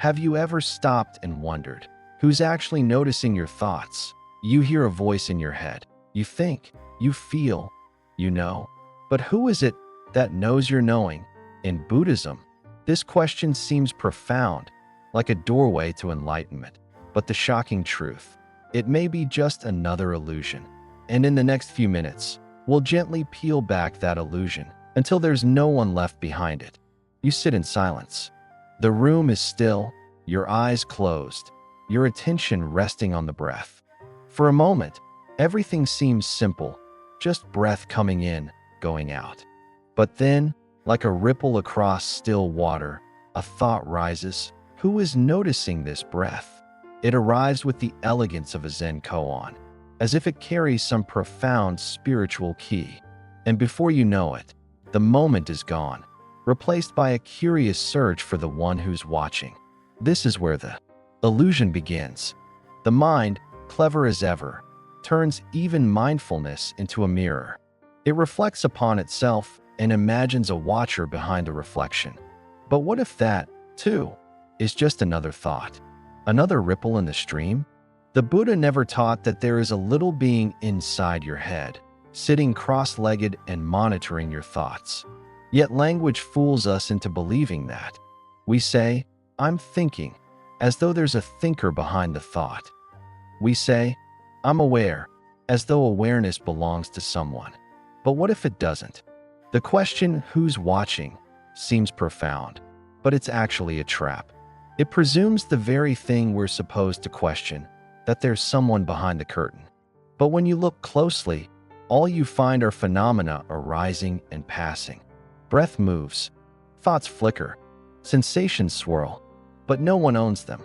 Have you ever stopped and wondered, who's actually noticing your thoughts? You hear a voice in your head. You think, you feel, you know. But who is it that knows your knowing? In Buddhism, this question seems profound, like a doorway to enlightenment. But the shocking truth, it may be just another illusion. And in the next few minutes, we'll gently peel back that illusion until there's no one left behind it. You sit in silence. The room is still, your eyes closed, your attention resting on the breath. For a moment, everything seems simple, just breath coming in, going out. But then, like a ripple across still water, a thought rises. Who is noticing this breath? It arrives with the elegance of a Zen koan, as if it carries some profound spiritual key. And before you know it, the moment is gone, replaced by a curious search for the one who's watching. This is where the illusion begins. The mind, clever as ever, turns even mindfulness into a mirror. It reflects upon itself and imagines a watcher behind the reflection. But what if that, too, is just another thought? Another ripple in the stream? The Buddha never taught that there is a little being inside your head, sitting cross-legged and monitoring your thoughts. Yet language fools us into believing that. We say, "I'm thinking," as though there's a thinker behind the thought. We say, "I'm aware," as though awareness belongs to someone. But what if it doesn't? The question, who's watching, seems profound, but it's actually a trap. It presumes the very thing we're supposed to question, that there's someone behind the curtain. But when you look closely, all you find are phenomena arising and passing. Breath moves, thoughts flicker, sensations swirl, but no one owns them.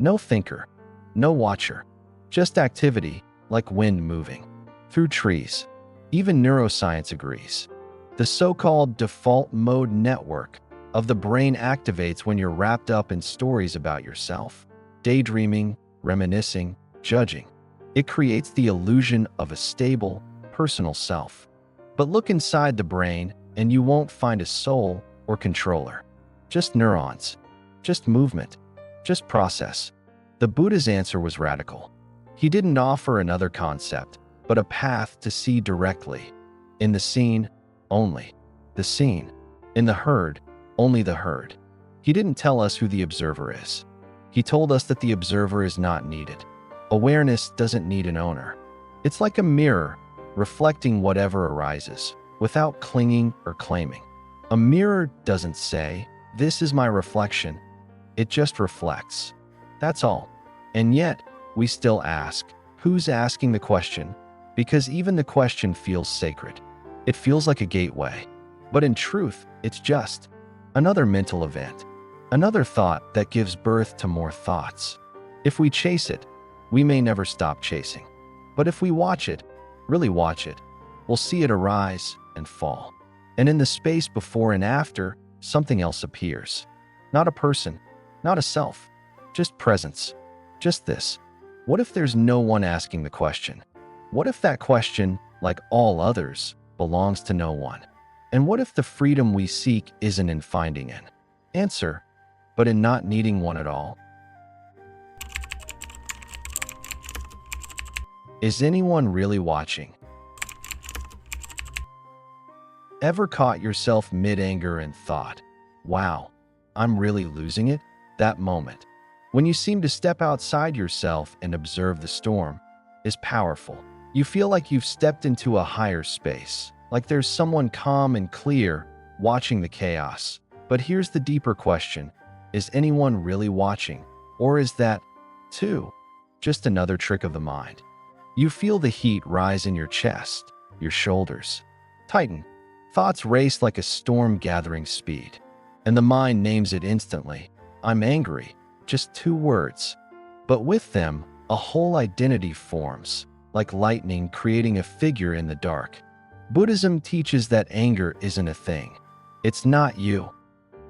No thinker, no watcher, just activity, like wind moving through trees. Even neuroscience agrees. The so-called default mode network of the brain activates when you're wrapped up in stories about yourself, daydreaming, reminiscing, judging. It creates the illusion of a stable, personal self. But look inside the brain and you won't find a soul or controller. Just neurons, just movement, just process. The Buddha's answer was radical. He didn't offer another concept, but a path to see directly. In the seen, only the seen. In the heard, only the heard. He didn't tell us who the observer is. He told us that the observer is not needed. Awareness doesn't need an owner. It's like a mirror, reflecting whatever arises, without clinging or claiming. A mirror doesn't say, "This is my reflection." It just reflects. That's all. And yet, we still ask, who's asking the question? Because even the question feels sacred. It feels like a gateway. But in truth, it's just another mental event, another thought that gives birth to more thoughts. If we chase it, we may never stop chasing. But if we watch it, really watch it, we'll see it arise and fall. And in the space before and after, something else appears. Not a person, not a self, just presence. Just this. What if there's no one asking the question? What if that question, like all others, belongs to no one? And what if the freedom we seek isn't in finding an answer, but in not needing one at all? Is anyone really watching? Ever caught yourself mid-anger and thought, "Wow, I'm really losing it"? That moment, when you seem to step outside yourself and observe the storm, is powerful. You feel like you've stepped into a higher space, like there's someone calm and clear watching the chaos. But here's the deeper question. Is anyone really watching? Or is that, too, just another trick of the mind? You feel the heat rise in your chest, your shoulders tighten. Thoughts race like a storm gathering speed. And the mind names it instantly. I'm angry. Just 2 words. But with them, a whole identity forms, like lightning creating a figure in the dark. Buddhism teaches that anger isn't a thing. It's not you.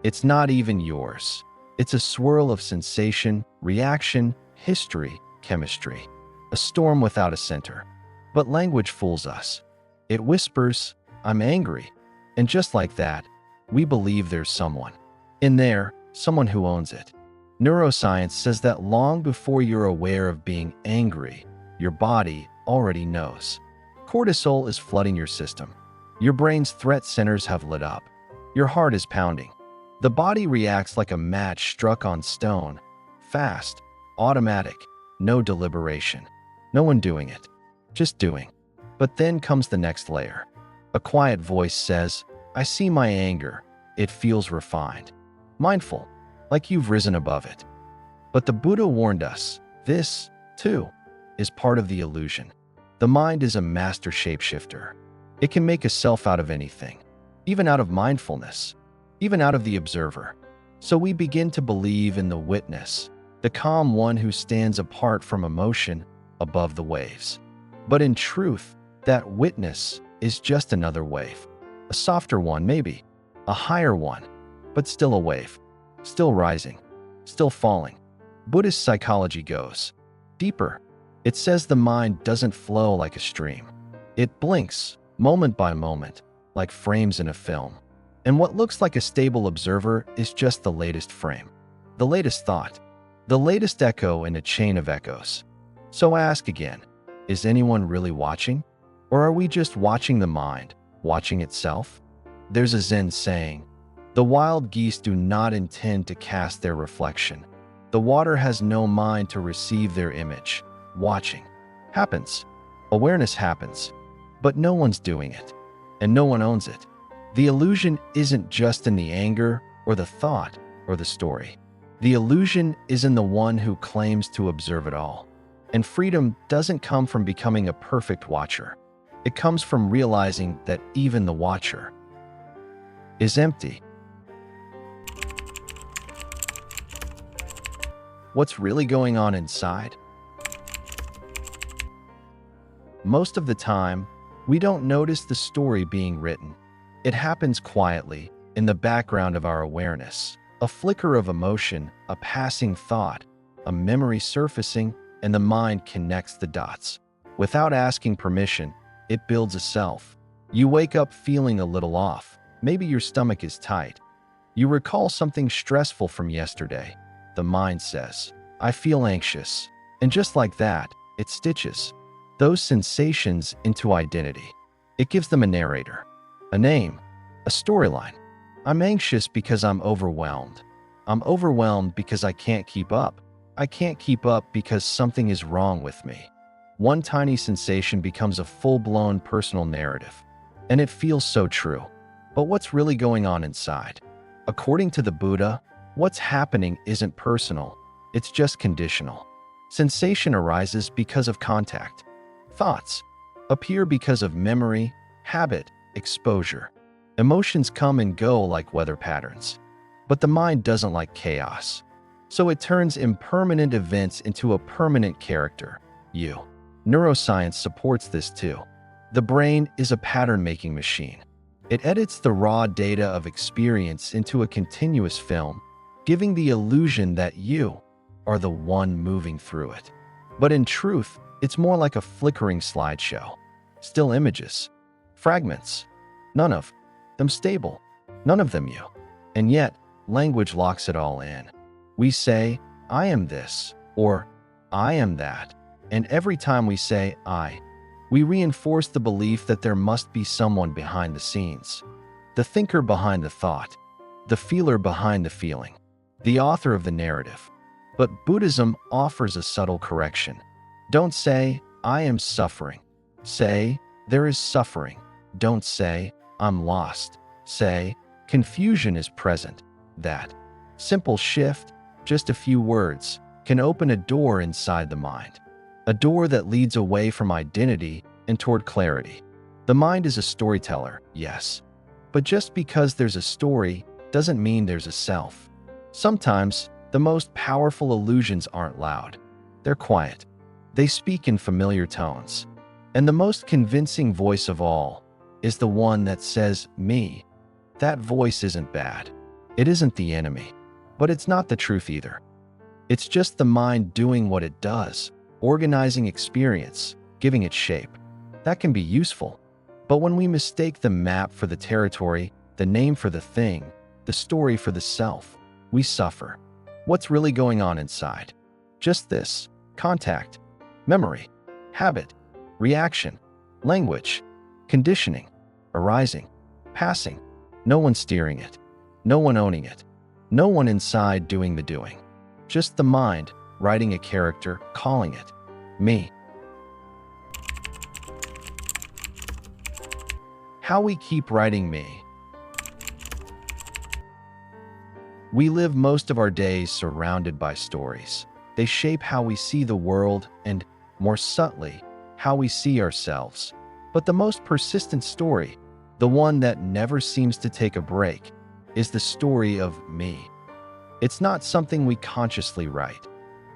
It's not even yours. It's a swirl of sensation, reaction, history, chemistry. A storm without a center. But language fools us. It whispers, "I'm angry." And just like that, we believe there's someone in there, someone who owns it. Neuroscience says that long before you're aware of being angry, your body already knows. Cortisol is flooding your system. Your brain's threat centers have lit up. Your heart is pounding. The body reacts like a match struck on stone. Fast, automatic, no deliberation. No one doing it, just doing. But then comes the next layer. A quiet voice says, I see my anger. It feels refined. Mindful, like you've risen above it. But the Buddha warned us, this, too, is part of the illusion. The mind is a master shapeshifter. It can make a self out of anything, even out of mindfulness, even out of the observer. So we begin to believe in the witness, the calm one who stands apart from emotion, above the waves. But in truth, that witness is just another wave. A softer one, maybe. A higher one, but still a wave. Still rising. Still falling. Buddhist psychology goes deeper. It says the mind doesn't flow like a stream. It blinks, moment by moment, like frames in a film. And what looks like a stable observer is just the latest frame. The latest thought. The latest echo in a chain of echoes. So ask again, is anyone really watching? Or are we just watching the mind, watching itself? There's a Zen saying, the wild geese do not intend to cast their reflection. The water has no mind to receive their image. Watching happens. Awareness happens. But no one's doing it. And no one owns it. The illusion isn't just in the anger or the thought or the story. The illusion is in the one who claims to observe it all. And freedom doesn't come from becoming a perfect watcher. It comes from realizing that even the watcher is empty. What's really going on inside? Most of the time, we don't notice the story being written. It happens quietly, in the background of our awareness. A flicker of emotion, a passing thought, a memory surfacing, and the mind connects the dots. Without asking permission, it builds a self. You wake up feeling a little off. Maybe your stomach is tight. You recall something stressful from yesterday. The mind says, I feel anxious. And just like that, it stitches those sensations into identity. It gives them a narrator, a name, a storyline. I'm anxious because I'm overwhelmed. I'm overwhelmed because I can't keep up. I can't keep up because something is wrong with me. One tiny sensation becomes a full-blown personal narrative. And it feels so true. But what's really going on inside? According to the Buddha, what's happening isn't personal. It's just conditional. Sensation arises because of contact. Thoughts appear because of memory, habit, exposure. Emotions come and go like weather patterns. But the mind doesn't like chaos. So it turns impermanent events into a permanent character, you. Neuroscience supports this too. The brain is a pattern-making machine. It edits the raw data of experience into a continuous film, giving the illusion that you are the one moving through it. But in truth, it's more like a flickering slideshow. Still images, fragments, none of them stable, none of them you. And yet, language locks it all in. We say, I am this, or I am that. And every time we say, I, we reinforce the belief that there must be someone behind the scenes. The thinker behind the thought, the feeler behind the feeling, the author of the narrative. But Buddhism offers a subtle correction. Don't say, I am suffering. Say, there is suffering. Don't say, I'm lost. Say, confusion is present. That simple shift, just a few words, can open a door inside the mind. A door that leads away from identity and toward clarity. The mind is a storyteller, yes. But just because there's a story doesn't mean there's a self. Sometimes, the most powerful illusions aren't loud. They're quiet. They speak in familiar tones. And the most convincing voice of all is the one that says, me. That voice isn't bad. It isn't the enemy. But it's not the truth either. It's just the mind doing what it does, organizing experience, giving it shape. That can be useful. But when we mistake the map for the territory, the name for the thing, the story for the self, we suffer. What's really going on inside? Just this: contact, memory, habit, reaction, language, conditioning, arising, passing. No one steering it, no one owning it, no one inside doing the doing. Just the mind writing a character, calling it me. How we keep writing me. We live most of our days surrounded by stories. They shape how we see the world and, more subtly, how we see ourselves. But the most persistent story, the one that never seems to take a break, is the story of me. It's not something we consciously write.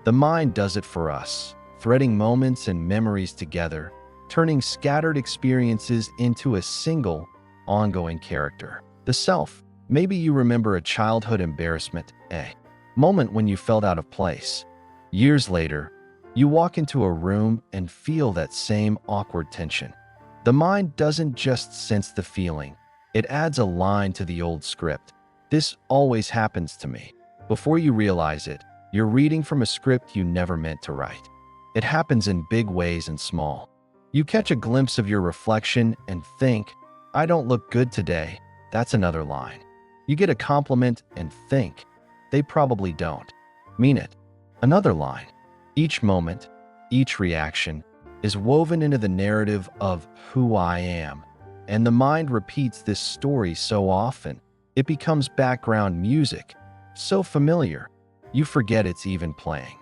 The mind does it for us, threading moments and memories together, turning scattered experiences into a single, ongoing character. The self. Maybe you remember a childhood embarrassment, a moment when you felt out of place. Years later, you walk into a room and feel that same awkward tension. The mind doesn't just sense the feeling, it adds a line to the old script. This always happens to me. Before you realize it, you're reading from a script you never meant to write. It happens in big ways and small. You catch a glimpse of your reflection and think, "I don't look good today." That's another line. You get a compliment and think, "They probably don't mean it." Another line. Each moment, each reaction is woven into the narrative of who I am, and the mind repeats this story so often, it becomes background music, so familiar, you forget it's even playing.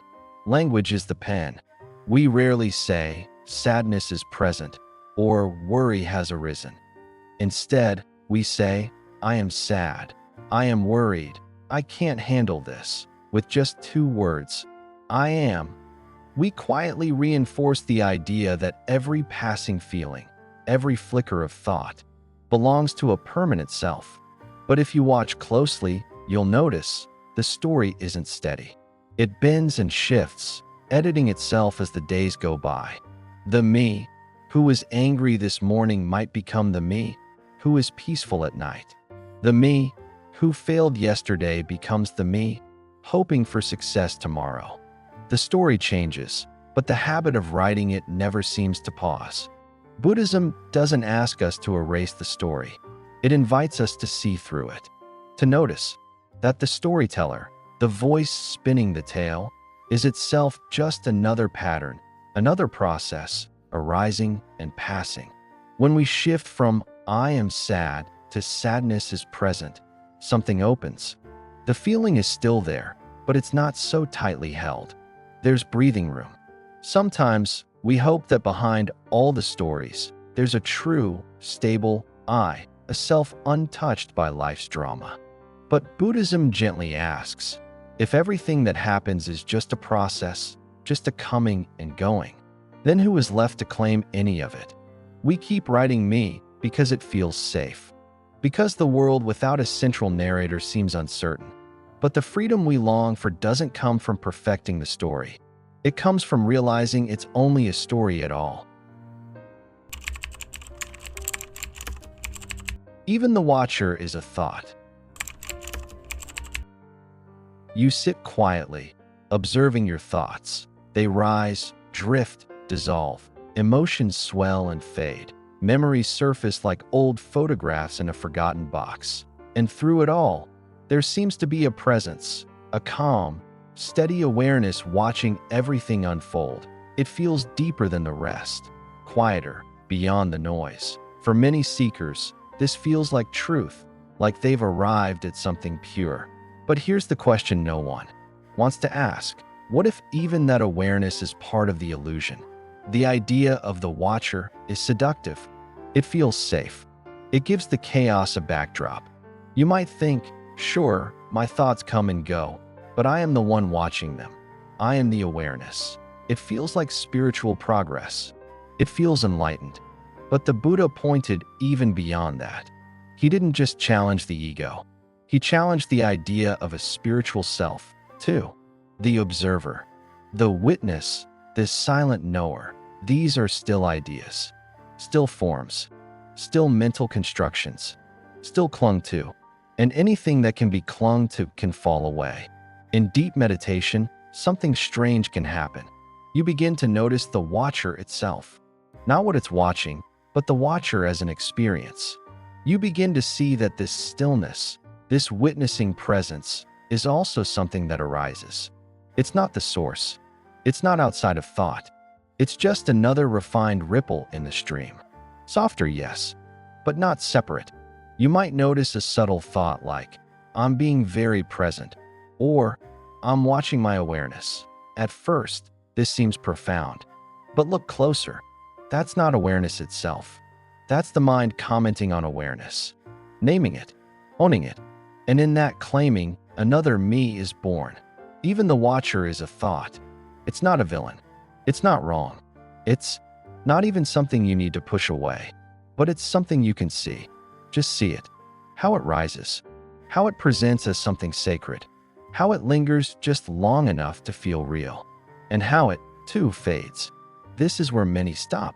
Language is the pen. We rarely say, "Sadness is present," or "Worry has arisen." Instead, we say, "I am sad. I am worried. I can't handle this." With just 2 words, "I am." We quietly reinforce the idea that every passing feeling, every flicker of thought, belongs to a permanent self. But if you watch closely, you'll notice the story isn't steady. It bends and shifts, editing itself as the days go by. The me who was angry this morning might become the me who is peaceful at night. The me who failed yesterday becomes the me hoping for success tomorrow. The story changes, but the habit of writing it never seems to pause. Buddhism doesn't ask us to erase the story. It invites us to see through it, to notice that the storyteller, the voice spinning the tale, is itself just another pattern, another process, arising and passing. When we shift from "I am sad" to "sadness is present," something opens. The feeling is still there, but it's not so tightly held. There's breathing room. Sometimes we hope that behind all the stories, there's a true, stable I, a self untouched by life's drama. But Buddhism gently asks, if everything that happens is just a process, just a coming and going, then who is left to claim any of it? We keep writing me because it feels safe, because the world without a central narrator seems uncertain. But the freedom we long for doesn't come from perfecting the story. It comes from realizing it's only a story at all. Even the watcher is a thought. You sit quietly, observing your thoughts. They rise, drift, dissolve. Emotions swell and fade. Memories surface like old photographs in a forgotten box. And through it all, there seems to be a presence, a calm, steady awareness watching everything unfold. It feels deeper than the rest, quieter, beyond the noise. For many seekers, this feels like truth, like they've arrived at something pure. But here's the question no one wants to ask. What if even that awareness is part of the illusion? The idea of the watcher is seductive. It feels safe. It gives the chaos a backdrop. You might think, sure, my thoughts come and go, but I am the one watching them. I am the awareness. It feels like spiritual progress. It feels enlightened. But the Buddha pointed even beyond that. He didn't just challenge the ego. He challenged the idea of a spiritual self, too. The observer, the witness, this silent knower. These are still ideas, still forms, still mental constructions, still clung to. And anything that can be clung to can fall away. In deep meditation, something strange can happen. You begin to notice the watcher itself. Not what it's watching, but the watcher as an experience. You begin to see that this stillness, this witnessing presence, is also something that arises. It's not the source. It's not outside of thought. It's just another refined ripple in the stream. Softer, yes, but not separate. You might notice a subtle thought like, I'm being very present, or I'm watching my awareness. At first, this seems profound, but look closer. That's not awareness itself. That's the mind commenting on awareness, naming it, owning it, and in that claiming, another me is born. Even the watcher is a thought. It's not a villain. It's not wrong. It's not even something you need to push away, but it's something you can see. Just see it. How it rises. How it presents as something sacred. How it lingers just long enough to feel real. And how it, too, fades. This is where many stop.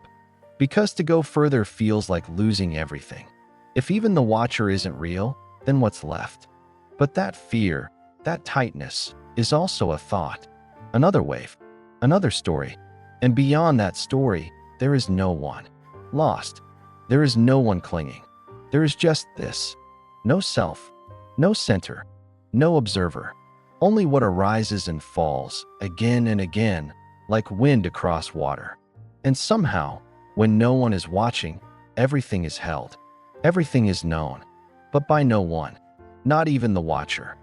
Because to go further feels like losing everything. If even the watcher isn't real, then what's left? But that fear, that tightness, is also a thought. Another wave. Another story. And beyond that story, there is no one. Lost. There is no one clinging. There is just this. No self. No center. No observer. Only what arises and falls, again and again, like wind across water. And somehow, when no one is watching, everything is held. Everything is known. But by no one. Not even the watcher.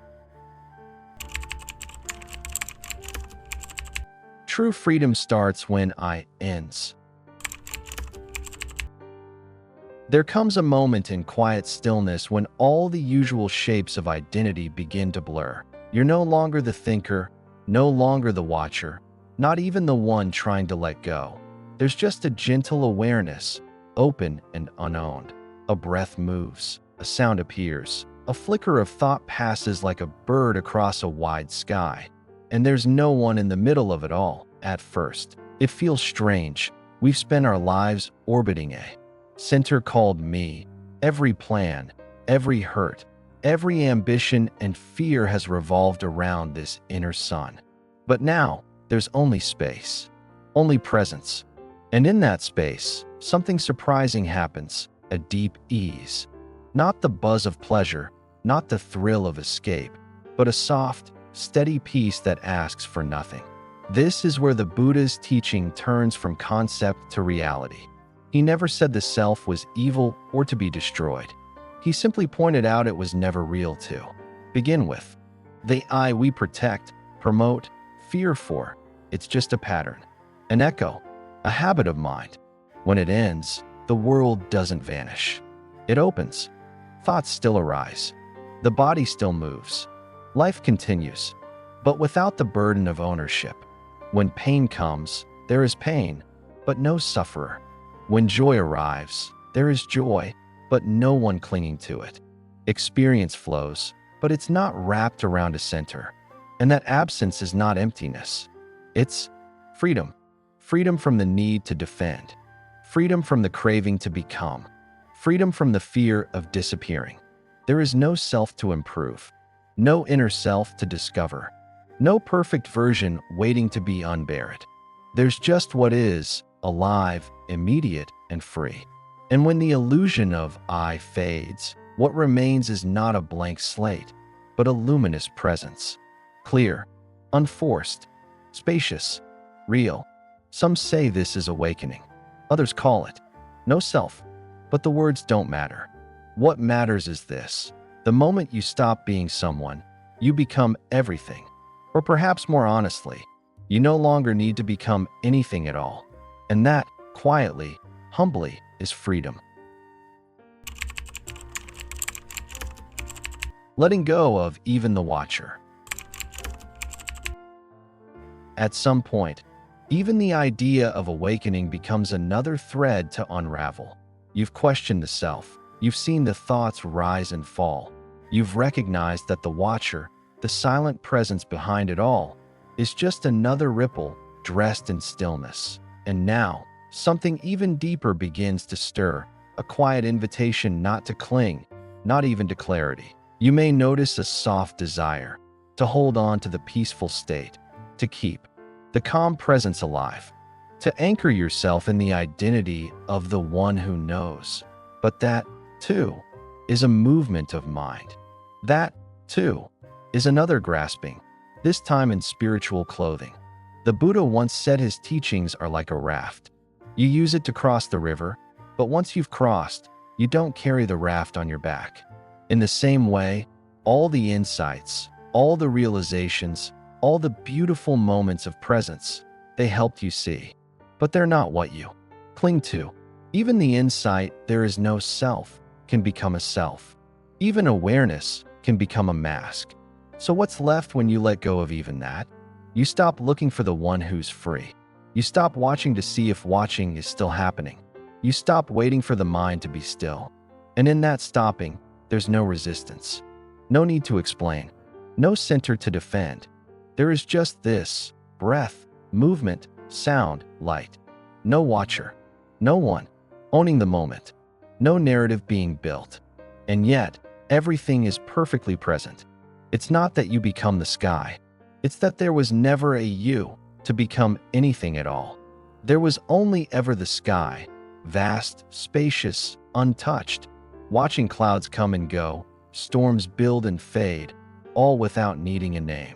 True freedom starts when I ends. There comes a moment in quiet stillness when all the usual shapes of identity begin to blur. You're no longer the thinker, no longer the watcher, not even the one trying to let go. There's just a gentle awareness, open and unowned. A breath moves, a sound appears, a flicker of thought passes like a bird across a wide sky. And there's no one in the middle of it all, at first. It feels strange. We've spent our lives orbiting a center called me. Every plan, every hurt, every ambition and fear has revolved around this inner sun. But now, there's only space, only presence. And in that space, something surprising happens, a deep ease. Not the buzz of pleasure, not the thrill of escape, but a soft, steady peace that asks for nothing. This is where the Buddha's teaching turns from concept to reality. He never said the self was evil or to be destroyed. He simply pointed out it was never real to begin with. The I we protect, promote, fear for, it's just a pattern, an echo, a habit of mind. When it ends, the world doesn't vanish. It opens. Thoughts still arise. The body still moves. Life continues, but without the burden of ownership. When pain comes, there is pain, but no sufferer. When joy arrives, there is joy, but no one clinging to it. Experience flows, but it's not wrapped around a center. And that absence is not emptiness. It's freedom. Freedom from the need to defend. Freedom from the craving to become. Freedom from the fear of disappearing. There is no self to improve. No inner self to discover. No perfect version waiting to be unburied. There's just what is, alive, immediate, and free. And when the illusion of I fades, what remains is not a blank slate, but a luminous presence. Clear, unforced, spacious, real. Some say this is awakening. Others call it no self. But the words don't matter. What matters is this. The moment you stop being someone, you become everything. Or perhaps more honestly, you no longer need to become anything at all. And that, quietly, humbly, is freedom. Letting go of even the watcher. At some point, even the idea of awakening becomes another thread to unravel. You've questioned the self. You've seen the thoughts rise and fall. You've recognized that the watcher, the silent presence behind it all, is just another ripple dressed in stillness. And now, something even deeper begins to stir, a quiet invitation not to cling, not even to clarity. You may notice a soft desire, to hold on to the peaceful state, to keep the calm presence alive, to anchor yourself in the identity of the one who knows. But that, too, is a movement of mind. That, too, is another grasping, this time in spiritual clothing. The Buddha once said his teachings are like a raft. You use it to cross the river, but once you've crossed, you don't carry the raft on your back. In the same way, all the insights, all the realizations, all the beautiful moments of presence, they helped you see. But they're not what you cling to. Even the insight there is no self can become a self. Even awareness can become a mask. So what's left when you let go of even that? You stop looking for the one who's free. You stop watching to see if watching is still happening. You stop waiting for the mind to be still. And in that stopping, there's no resistance. No need to explain. No center to defend. There is just this: breath, movement, sound, light. No watcher. No one owning the moment. No narrative being built. And yet, everything is perfectly present. It's not that you become the sky. It's that there was never a you to become anything at all. There was only ever the sky, vast, spacious, untouched, watching clouds come and go, storms build and fade, all without needing a name.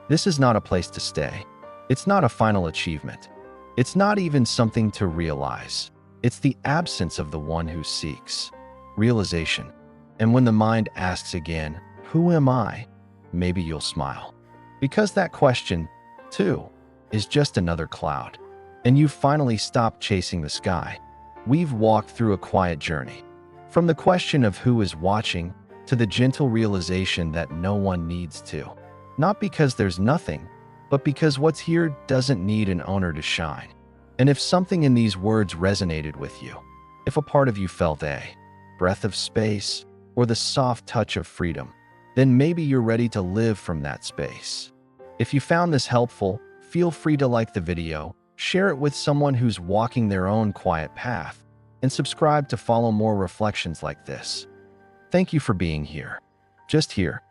This is not a place to stay. It's not a final achievement. It's not even something to realize. It's the absence of the one who seeks realization. And when the mind asks again, "Who am I?" maybe you'll smile. Because that question, too, is just another cloud. And you've finally stopped chasing the sky. We've walked through a quiet journey. From the question of who is watching to the gentle realization that no one needs to. Not because there's nothing, but because what's here doesn't need an owner to shine. And if something in these words resonated with you, if a part of you felt a breath of space or the soft touch of freedom, then maybe you're ready to live from that space. If you found this helpful, feel free to like the video, share it with someone who's walking their own quiet path, and subscribe to follow more reflections like this. Thank you for being here. Just here,